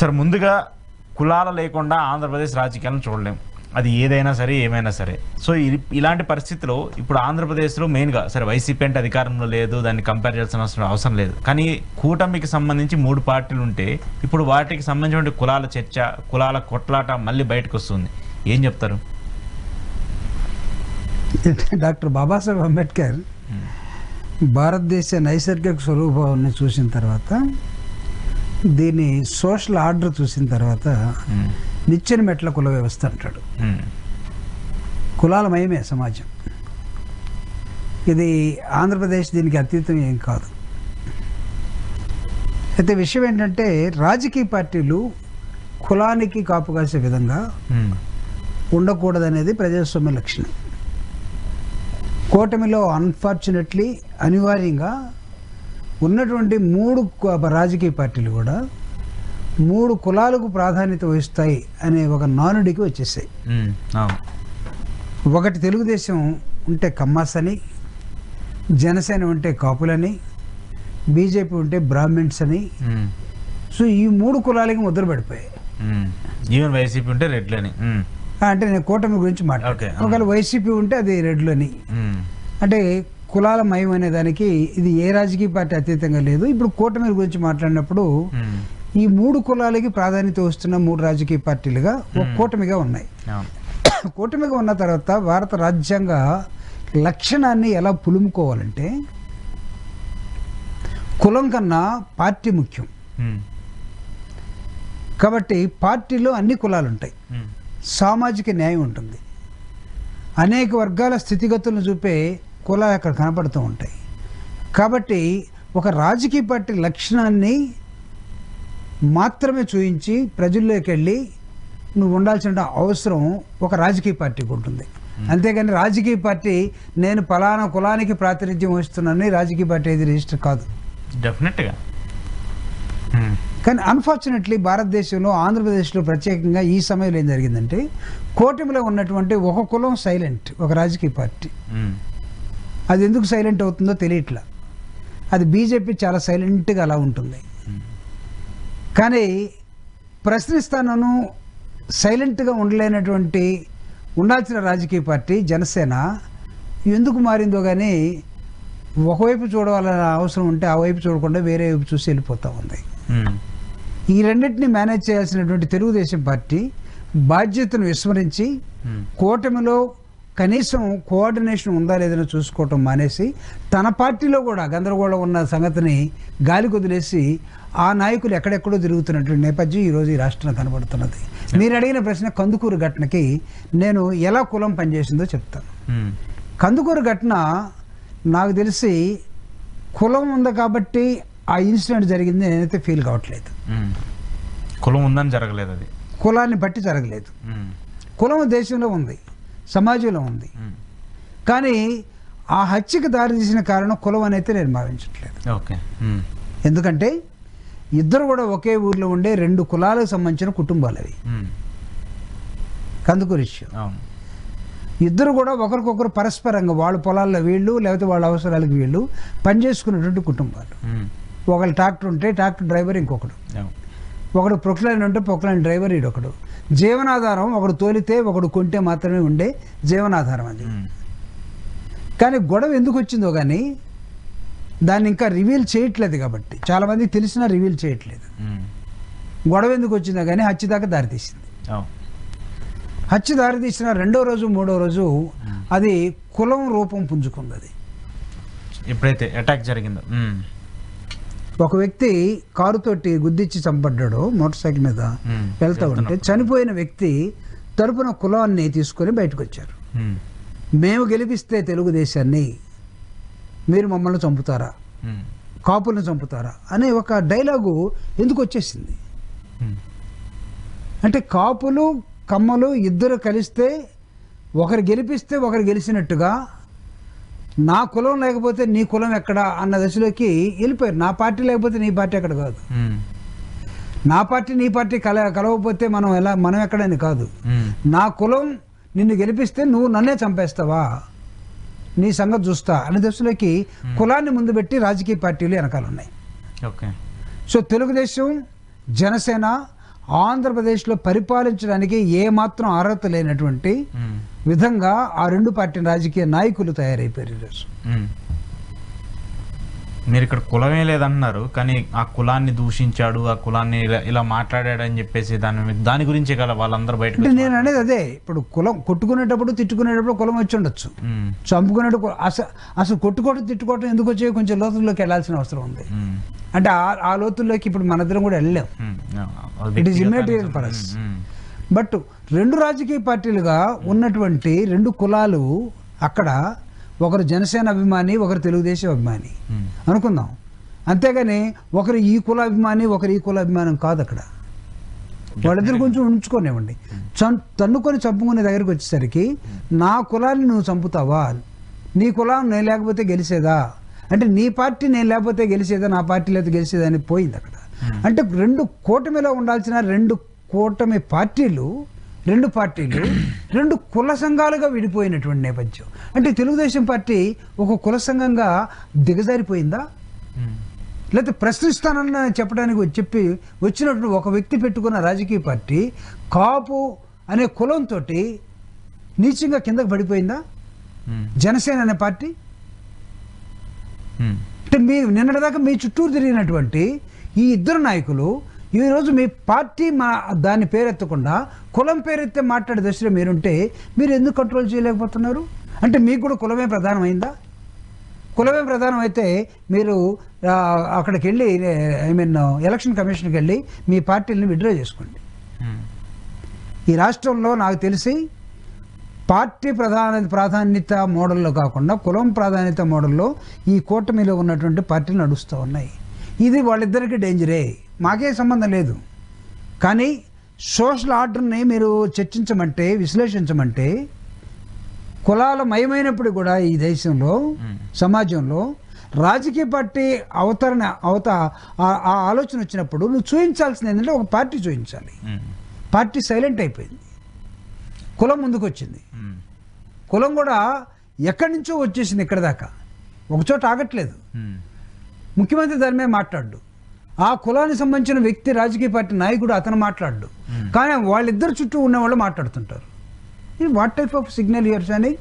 Sir ముందుగా కులాల లేకుండా ఆంధ్రప్రదేశ్ రాజకీయాలను చూడలేం, అది ఏదైనా సరే ఏమైనా సరే. సో ఇలాంటి పరిస్థితిలో ఇప్పుడు ఆంధ్రప్రదేశ్లో మెయిన్గా సరే వైసీపీ అంటే అధికారంలో లేదు, దాన్ని కంపేర్ చేయాల్సిన అవసరం లేదు. కానీ కూటమికి సంబంధించి 3 పార్టీలు ఉంటే ఇప్పుడు వాటికి సంబంధించిన కులాల చర్చ, కులాల కొట్లాట మళ్ళీ బయటకు వస్తుంది. ఏం చెప్తారు? డాక్టర్ బాబాసాహెబ్ అంబేద్కర్ భారతదేశ నైసర్గిక స్వరూపాన్ని చూసిన తర్వాత, దీని సోషల్ ఆర్డర్ చూసిన తర్వాత నిచ్చెన మెట్ల కుల వ్యవస్థ అంటాడు. కులాలమయమే సమాజం. ఇది ఆంధ్రప్రదేశ్ దీనికి అతీతం ఏం కాదు. అయితే విషయం ఏంటంటే, రాజకీయ పార్టీలు కులానికి కాపు కాసే విధంగా ఉండకూడదనేది ప్రజాస్వామ్య లక్షణం. కూటమిలో అన్ఫార్చునేట్లీ అనివార్యంగా ఉన్నటువంటి 3 రాజకీయ పార్టీలు కూడా 3 కులాలకు ప్రాధాన్యత వహిస్తాయి అనే ఒక నానుడికి వచ్చేసాయి. ఒకటి తెలుగుదేశం ఉంటే కమ్మాస్ అని, జనసేన ఉంటే కాపులని, బీజేపీ ఉంటే బ్రాహ్మిన్స్ అని. సో ఈ 3 కులాలకి ముద్ర పడిపోయాయి. ఈవెన్ వైసీపీ ఉంటే రెడ్లని. అంటే నేను కూటమి గురించి మాట్లాడతాను. ఒకవేళ వైసీపీ ఉంటే అది రెడ్లని. అంటే కులాల మయం అనే దానికి ఇది ఏ రాజకీయ పార్టీ అతీతంగా లేదు. ఇప్పుడు కూటమి గురించి మాట్లాడినప్పుడు ఈ 3 కులాలకి ప్రాధాన్యత వస్తున్న 3 రాజకీయ పార్టీలుగా ఒక కూటమిగా ఉన్నాయి. కూటమిగా ఉన్న తర్వాత భారత రాజ్యాంగ లక్షణాన్ని ఎలా పులుముకోవాలంటే, కులం కన్నా పార్టీ ముఖ్యం. కాబట్టి పార్టీలో అన్ని కులాలు ఉంటాయి, సామాజిక న్యాయం ఉంటుంది, అనేక వర్గాల స్థితిగతులను చూపే కులాలు అక్కడ కనపడుతూ ఉంటాయి. కాబట్టి ఒక రాజకీయ పార్టీ లక్షణాన్ని మాత్రమే చూపించి ప్రజల్లోకి వెళ్ళి నువ్వు ఉండాల్సిన అవసరం ఒక రాజకీయ పార్టీకి ఉంటుంది. అంతేగాని రాజకీయ పార్టీ నేను ఫలానా కులానికి ప్రాతినిధ్యం వస్తున్నానని రాజకీయ పార్టీ ఏది రిజిస్టర్ కాదు. డెఫినెట్గా. కానీ అన్ఫార్చునేట్లీ భారతదేశంలో, ఆంధ్రప్రదేశ్లో ప్రత్యేకంగా ఈ సమయంలో ఏం జరిగిందంటే, కూటమిలో ఉన్నటువంటి ఒక కులం సైలెంట్, ఒక రాజకీయ పార్టీ. అది ఎందుకు సైలెంట్ అవుతుందో తెలియట్లా. అది బీజేపీ చాలా సైలెంట్గా అలా ఉంటుంది. కానీ ప్రశ్నిస్తానను సైలెంట్గా ఉండలేనటువంటి ఉండాల్సిన రాజకీయ పార్టీ జనసేన ఎందుకు మారిందో కానీ, ఒకవైపు చూడాలన్న అవసరం ఉంటే ఆ వైపు చూడకుండా వేరే వైపు చూసి వెళ్ళిపోతూ ఉంది. ఈ రెండింటిని మేనేజ్ చేయాల్సినటువంటి తెలుగుదేశం పార్టీ బాధ్యతను విస్మరించి కూటమిలో కనీసం కోఆర్డినేషన్ ఉందా లేదని చూసుకోవటం మానేసి, తన పార్టీలో కూడా గందరగోళం ఉన్న సంగతిని గాలి కొదిలేసి ఆ నాయకులు ఎక్కడెక్కడో తిరుగుతున్నటువంటి నేపథ్యం ఈరోజు ఈ రాష్ట్రంలో కనబడుతున్నది. మీరు అడిగిన ప్రశ్న కందుకూరు ఘటనకి నేను ఎలా కులం పనిచేసిందో చెప్తాను. కందుకూరు ఘటన నాకు తెలిసి కులం ఉంది కాబట్టి ఆ ఇన్సిడెంట్ జరిగింది నేనైతే ఫీల్ కావట్లేదు. కులం ఉందని జరగలేదు, అది కులాన్ని బట్టి జరగలేదు. కులం దేశంలో ఉంది, సమాజంలో ఉంది. కానీ ఆ హత్యకు దారితీసిన కారణం కులం అని అయితే నేను భావించట్లేదు. ఎందుకంటే ఇద్దరు కూడా ఒకే ఊర్లో ఉండే 2 కులాలకు సంబంధించిన కుటుంబాలు అవి. కందుకూరు ఇష్యూ. ఇద్దరు కూడా ఒకరికొకరు పరస్పరంగా వాళ్ళ పొలాల్లో వీళ్ళు, లేకపోతే వాళ్ళ అవసరాలకు వీళ్ళు పనిచేసుకున్నటువంటి కుటుంబాలు. ఒకళ్ళు ట్రాక్టర్ ఉంటే ట్రాక్టర్ డ్రైవర్ ఇంకొకడు, ఒకడు ప్రొక్లైన్ ఉంటే ప్రొక్లైన్ డ్రైవర్ ఈడొకడు. జీవనాధారం ఒకడు తోలితే ఒకడు కొంటే మాత్రమే ఉండే జీవనాధారం అది. కానీ గొడవ ఎందుకు వచ్చిందో కానీ దాన్ని ఇంకా రివీల్ చేయట్లేదు. కాబట్టి చాలామందికి తెలిసినా రివీల్ చేయట్లేదు. గొడవ ఎందుకు వచ్చిందో కానీ హత్య దాకా దారితీసింది. హత్య దారితీసిన 2వ రోజు 3వ రోజు అది కులం రూపం పుంజుకుంది. అది ఎప్పుడైతే అటాక్ జరిగిందో, ఒక వ్యక్తి కారుతోటి గుద్దిచ్చి చంపడ్డాడు, మోటార్ సైకిల్ మీద వెళ్తూ ఉంటే చనిపోయిన వ్యక్తి తరపున కులాన్ని తీసుకొని బయటకు వచ్చారు. మేము గెలిపిస్తే తెలుగుదేశాన్ని మీరు మమ్మల్ని చంపుతారా, కాపులను చంపుతారా అనే ఒక డైలాగు ఎందుకు వచ్చేసింది అంటే, కాపులు కమ్మలు ఇద్దరు కలిస్తే ఒకరు గెలిపిస్తే ఒకరు గెలిచినట్టుగా, నా కులం లేకపోతే నీ కులం ఎక్కడ అన్న దశలోకి వెళ్ళిపోయారు. నా పార్టీ లేకపోతే నీ పార్టీ ఎక్కడ కాదు, నా పార్టీ నీ పార్టీ కలవకపోతే మనం ఎక్కడని కాదు, నా కులం నిన్ను గెలిపిస్తే నువ్వు నన్నే చంపేస్తావా, నీ సంగతి చూస్తా అనే దశలోకి కులాన్ని ముందు పెట్టి రాజకీయ పార్టీలు వెనకాల ఉన్నాయి. సో తెలుగుదేశం, జనసేన ఆంధ్రప్రదేశ్లో పరిపాలించడానికి ఏమాత్రం అర్హత లేనటువంటి విధంగా ఆ రెండు పార్టీ రాజకీయ నాయకులు తయారైపోయారు ఈరోజు. మీరు ఇక్కడ కులమే లేదంటున్నారు, కానీ ఆ కులాన్ని దూషించాడు, ఆ కులాన్ని ఇలా మాట్లాడాడు అని చెప్పేసి దాని గురించి కదా వాళ్ళందరూ బయట. అంటే నేను అనేది అదే, ఇప్పుడు కులం కొట్టుకునేటప్పుడు తిట్టుకునేటప్పుడు కులం వచ్చి ఉండొచ్చు, చంపుకునేటప్పుడు అసలు కొట్టుకోవడం తిట్టుకోవడం ఎందుకు వచ్చే కొంచెం లోతుల్లోకి వెళ్ళాల్సిన అవసరం ఉంది. అంటే ఆ లోతుల్లోకి ఇప్పుడు మన ఇద్దరం కూడా వెళ్ళాం. It is immaterial for us. But రెండు రాజకీయ పార్టీలుగా ఉన్నటువంటి రెండు కులాలు అక్కడ, ఒకరు జనసేన అభిమాని, ఒకరు తెలుగుదేశం అభిమాని అనుకుందాం. అంతేగాని ఒకరు ఈ కుల అభిమాని, ఒకరు ఈ కుల అభిమానం కాదు. అక్కడ వాళ్ళిద్దరు కొంచెం ఉంచుకోనివ్వండి. తన్నుకొని చంపుకునే దగ్గరికి వచ్చేసరికి నా కులాన్ని నువ్వు చంపుతావా, నీ కులం నేను లేకపోతే గెలిచేదా, అంటే నీ పార్టీ నేను లేకపోతే గెలిచేదా, నా పార్టీ లేకపోతే గెలిచేదా అని పోయింది అక్కడ. అంటే రెండు కూటమిలో ఉండాల్సిన రెండు కూటమి పార్టీలు, రెండు పార్టీలు రెండు కుల సంఘాలుగా విడిపోయినటువంటి నేపథ్యం. అంటే తెలుగుదేశం పార్టీ ఒక కుల సంఘంగా దిగజారిపోయిందా, లేకపోతే ప్రశ్నిస్తానని చెప్పడానికి వచ్చినటువంటి ఒక వ్యక్తి పెట్టుకున్న రాజకీయ పార్టీ కాపు అనే కులంతో నీచంగా కిందకు పడిపోయిందా జనసేన అనే పార్టీ? అంటే నిన్నటిదాకా మీ చుట్టూరు తిరిగినటువంటి ఈ ఇద్దరు నాయకులు ఈరోజు మీ పార్టీ దాని పేరెత్తకుండా కులం పేరెత్తే మాట్లాడే దశలో మీరుంటే మీరు ఎందుకు కంట్రోల్ చేయలేకపోతున్నారు? అంటే మీకు కూడా కులమే ప్రధానమైందా? కులమే ప్రధానం అయితే మీరు అక్కడికి వెళ్ళి, ఎలక్షన్ కమిషన్కి వెళ్ళి మీ పార్టీని విత్డ్రా చేసుకోండి. ఈ రాష్ట్రంలో నాకు తెలిసి పార్టీ ప్రాధాన్యత మోడల్లో కాకుండా కులం ప్రాధాన్యత మోడల్లో ఈ కూటమిలో ఉన్నటువంటి పార్టీలు నడుస్తూ ఉన్నాయి. ఇది వాళ్ళిద్దరికీ డేంజరే, మాకే సంబంధం లేదు. కానీ సోషల్ ఆర్డర్ని మీరు చర్చించమంటే, విశ్లేషించమంటే, కులాల మయమైనప్పుడు కూడా ఈ దేశంలో సమాజంలో రాజకీయ పార్టీ ఆ ఆలోచన వచ్చినప్పుడు నువ్వు చూపించాల్సింది ఏంటంటే ఒక పార్టీ చూపించాలి. పార్టీ సైలెంట్ అయిపోయింది, కులం ముందుకు వచ్చింది. కులం కూడా ఎక్కడి నుంచో వచ్చేసింది ఇక్కడ దాకా, ఒకచోట ఆగట్లేదు. ముఖ్యమంత్రి దాని మీద మాట్లాడు, ఆ కులానికి సంబంధించిన వ్యక్తి రాజకీయ పార్టీ నాయకుడు అతను మాట్లాడు, కానీ వాళ్ళిద్దరు చుట్టూ ఉన్న వాళ్ళు మాట్లాడుతుంటారు. What type of signal you are sending?